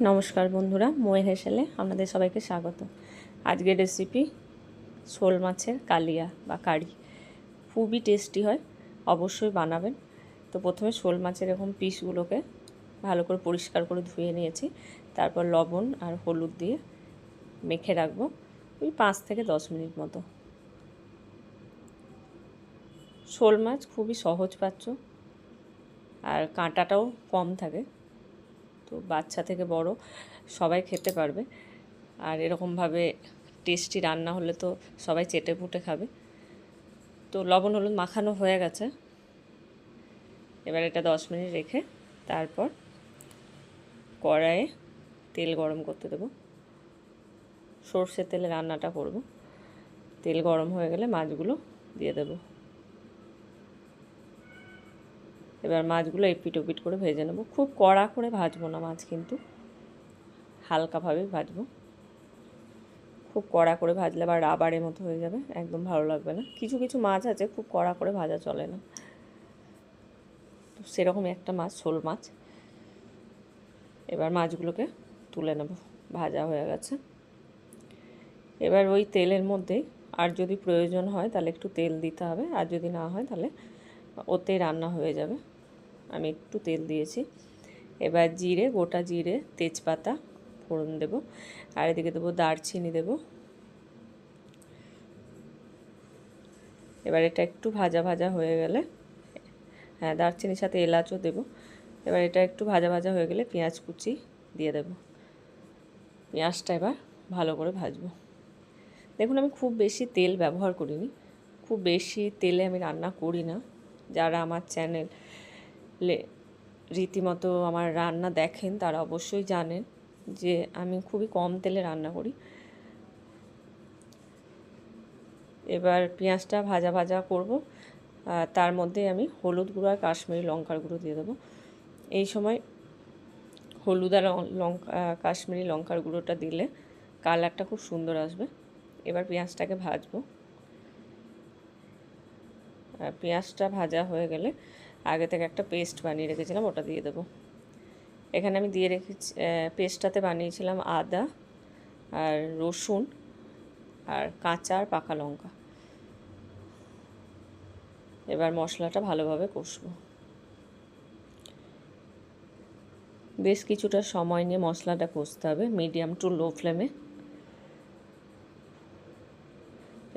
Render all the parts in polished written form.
নমস্কার বন্ধুরা, ময়ের হেসেলে আপনাদের সবাইকে স্বাগত। আজকের রেসিপি শোল মাছের কালিয়া বা কারি। খুবই টেস্টি হয়, অবশ্যই বানাবেন। তো প্রথমে শোল মাছের এরকম পিসগুলোকে ভালো করে পরিষ্কার করে ধুয়ে নিয়েছি। তারপর লবণ আর হলুদ দিয়ে মেখে রাখবো ওই 5 থেকে 10 মিনিট মতো। শোল মাছ খুবই সহজ পাচ্য আর কাঁটাটাও কম থাকে, তো বাচ্চা থেকে বড় সবাই খেতে পারবে। আর এরকমভাবে টেস্টি রান্না হলে তো সবাই চেটে পুটে খাবে। তো লবণ হলুদ মাখানো হয়ে গেছে। এবার এটা 10 মিনিট রেখে তারপর কড়াইয়ে তেল গরম করতে দেবো। সর্ষের তেলে রান্নাটা করব। তেল গরম হয়ে গেলে মাছগুলো দিয়ে দেব। এবার মাছগুলো এপিট ওপিট করে ভেজে নেব। খুব কড়া করে ভাজবো না মাছ, কিন্তু হালকাভাবে ভাজবো। খুব কড়া করে ভাজলে আবার রাবারের মতো হয়ে যাবে, একদম ভালো লাগবে না। কিছু কিছু মাছ আছে খুব কড়া করে ভাজা চলে না, তো সেরকমই একটা মাছ শোল মাছ। এবার মাছগুলোকে তুলে নেব, ভাজা হয়ে গেছে। এবার ওই তেলের মধ্যে আর যদি প্রয়োজন হয় তাহলে একটু তেল দিতে হবে, আর যদি না হয় তাহলে ওতেই রান্না হয়ে যাবে। আমি একটু তেল দিয়েছি। এবার জিরে, গোটা জিরে, তেজপাতা ফোড়ন দেব, আর এদিকে দেবো দারচিনি দেব। এবার এটা একটু ভাজা ভাজা হয়ে গেলে, হ্যাঁ দারচিনির সাথে এলাচও দেব। এবার এটা একটু ভাজা ভাজা হয়ে গেলে পেঁয়াজ কুচি দিয়ে দেব। পেঁয়াজটা এবার ভালো করে ভাজবো। দেখুন আমি খুব বেশি তেল ব্যবহার করিনি, খুব বেশি তেলে আমি রান্না করি না। যারা আমার চ্যানেলে রীতিমতো আমার রান্না দেখেন তারা অবশ্যই জানেন যে আমি খুবই কম তেলে রান্না করি। এবার পেঁয়াজটা ভাজা ভাজা করব, তার মধ্যে আমি হলুদ গুঁড়ো আর কাশ্মীরি লঙ্কার গুঁড়ো দিয়ে দেবো। এই সময় হলুদ আর কাশ্মীরি লঙ্কার গুঁড়োটা দিলে কালারটা খুব সুন্দর আসবে। এবার পেঁয়াজটাকে ভাজবো। পেঁয়াজটা ভাজা হয়ে গেলে আগে থেকে একটা পেস্ট বানিয়ে রেখেছিলাম, ওটা দিয়ে দেবো। এখানে আমি দিয়ে রেখেছি, পেস্টটাতে বানিয়েছিলাম আদা আর রসুন আর কাঁচা আর পাকা লঙ্কা। এবার মশলাটা ভালোভাবে কষবো। বেশ কিছুটা সময় নিয়ে মশলাটা কষতে হবে, মিডিয়াম টু লো ফ্লেমে।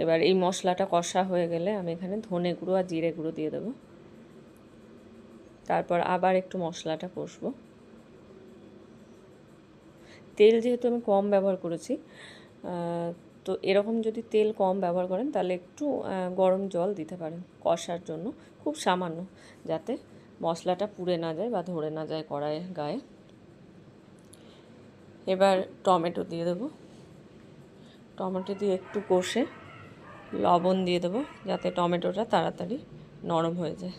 এবার এই মশলাটা কষা হয়ে গেলে আমি এখানে ধনে গুঁড়ো আর জিরে গুঁড়ো দিয়ে দেবো। তারপর আবার একটু মশলাটা কষবো। তেল যেহেতু আমি কম ব্যবহার করেছি, তো এরকম যদি তেল কম ব্যবহার করেন তাহলে একটু গরম জল দিতে পারেন কষার জন্য, খুব সামান্য, যাতে মশলাটা পুড়ে না যায় বা ধরে না যায় কড়াইয়ের গায়ে। এবার টমেটো দিয়ে দেবো। টমেটো দিয়ে একটু কষে লবণ দিয়ে দেবো, যাতে টমেটোটা তাড়াতাড়ি নরম হয়ে যায়।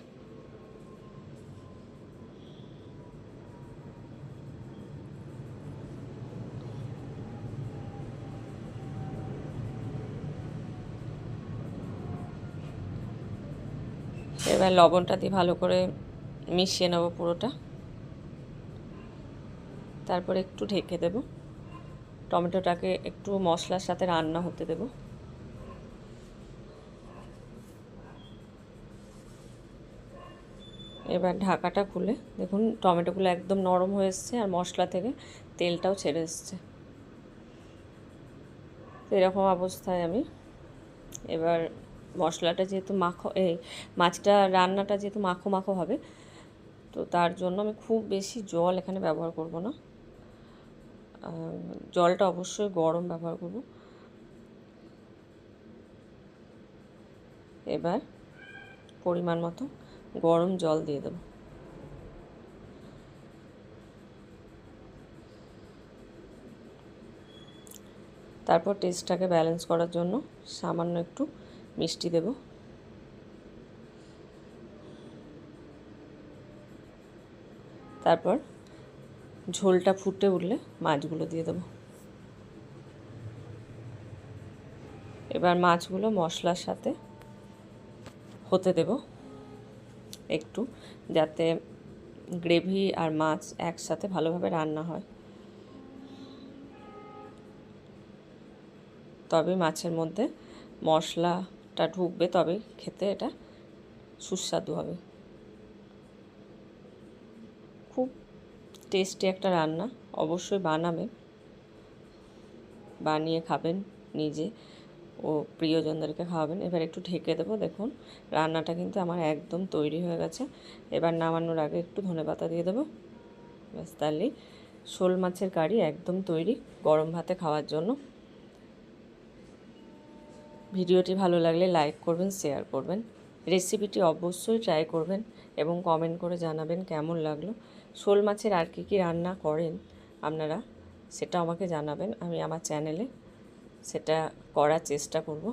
এবার লবণটা দিয়ে ভালো করে মিশিয়ে নেব পুরোটা। তারপরে একটু ঢেকে দেব, টমেটোটাকে একটু মশলার সাথে রান্না হতে দেব। এবার ঢাকাটা খুলে দেখুন টমেটোগুলো একদম নরম হয়ে এসছে আর মশলা থেকে তেলটাও ছেড়ে এসছে। তো এরকম অবস্থায় আমি এবার মশলাটা যেহেতু মাছটা রান্নাটা যেহেতু মাখো মাখো হবে, তো তার জন্য আমি খুব বেশি জল এখানে ব্যবহার করব না। জলটা অবশ্যই গরম ব্যবহার করব। এবার পরিমাণ মতো গরম জল দিয়ে দেব। তারপর টেস্টটাকে ব্যালেন্স করার জন্য সামান্য একটু মিষ্টি দেব। তারপর ঝোলটা ফুটে উঠলে মাছগুলো দিয়ে দেব। এবার মাছগুলো মশলার সাথে হতে দেব একটু, যাতে গ্রেভি আর মাছ একসাথে ভালোভাবে রান্না হয়। তবে মাছের মধ্যে মশলাটা ঢুকবে, তবে খেতে এটা সুস্বাদু হবে। খুব টেস্টি একটা রান্না, অবশ্যই বানাবেন, বানিয়ে খাবেন নিজে ও প্রিয়জনদেরকে খাওয়াবেন। এবার একটু ঢেকে দেবো। দেখুন রান্নাটা কিন্তু আমার একদম তৈরি হয়ে গেছে। এবার নামানোর আগে একটু ধনেপাতা দিয়ে দেবো। ব্যাস, তাহলেই শোল মাছের কারি একদম তৈরি গরম ভাতে খাওয়ার জন্য। ভিডিওটি ভালো লাগলে লাইক করবেন, শেয়ার করবেন, রেসিপিটি অবশ্যই ট্রাই করবেন এবং কমেন্ট করে জানাবেন কেমন লাগলো। শোল মাছের আর কী কী রান্না করেন আপনারা সেটা আমাকে জানাবেন, আমি আমার চ্যানেলে সেটা করার চেষ্টা করব।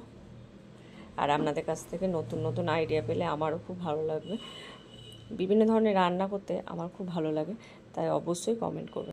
আর আপনাদের কাছ থেকে নতুন নতুন আইডিয়া পেলে আমারও খুব ভালো লাগবে। বিভিন্ন ধরনের রান্না করতে আমার খুব ভালো লাগে, তাই অবশ্যই কমেন্ট করবেন।